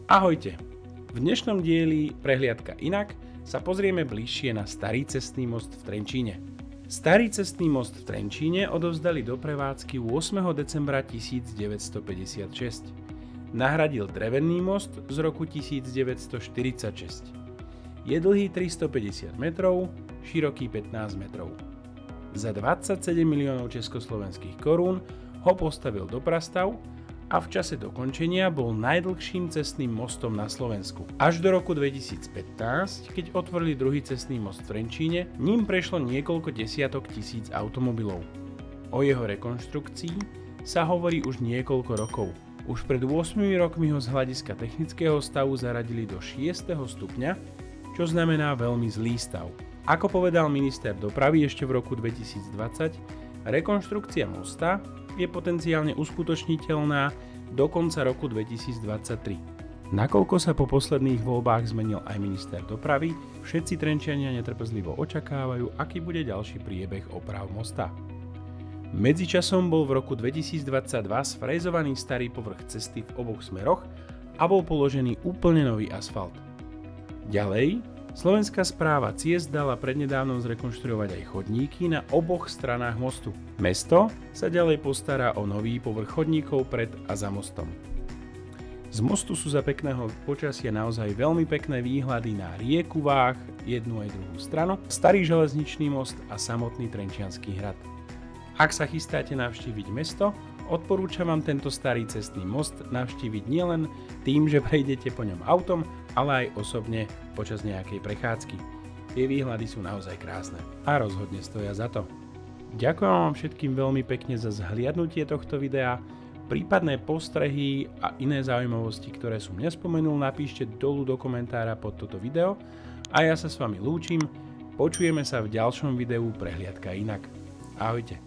Ahojte! V dnešnom dieli Prehliadka inak sa pozrieme bližšie na Starý cestný most v Trenčíne. Starý cestný most v Trenčíne odovzdali do prevádzky 8. decembra 1956. Nahradil drevený most z roku 1946. Je dlhý 350 metrov, široký 15 metrov. Za 27 miliónov československých korún ho postavil Doprastav a v čase dokončenia bol najdlhším cestným mostom na Slovensku. Až do roku 2015, keď otvorili druhý cestný most v Trenčíne, ním prešlo niekoľko desiatok tisíc automobilov. O jeho rekonštrukcii sa hovorí už niekoľko rokov. Už pred 8 rokmi ho z hľadiska technického stavu zaradili do 6. stupňa, čo znamená veľmi zlý stav. Ako povedal minister dopravy ešte v roku 2020, rekonštrukcia mosta je potenciálne uskutočniteľná do konca roku 2023. Nakoľko sa po posledných voľbách zmenil aj minister dopravy, všetci Trenčiania netrpezlivo očakávajú, aký bude ďalší priebeh oprav mosta. Medzičasom bol v roku 2022 sfrézovaný starý povrch cesty v oboch smeroch a bol položený úplne nový asfalt. Ďalej, Slovenská správa ciest dala prednedávnom zrekonštruovať aj chodníky na oboch stranách mostu. Mesto sa ďalej postará o nový povrch chodníkov pred a za mostom. Z mostu sú za pekného počasia naozaj veľmi pekné výhľady na rieku Váh, jednu aj druhú stranu, starý železničný most a samotný Trenčiansky hrad. Ak sa chystáte navštíviť mesto, odporúčam vám tento starý cestný most navštíviť nielen tým, že prejdete po ňom autom, ale aj osobne počas nejakej prechádzky. Tie výhľady sú naozaj krásne a rozhodne stoja za to. Ďakujem vám všetkým veľmi pekne za zhliadnutie tohto videa. Prípadné postrehy a iné zaujímavosti, ktoré som nespomenul, napíšte dolu do komentára pod toto video a ja sa s vami lúčim. Počujeme sa v ďalšom videu Prehliadka inak. Ahojte.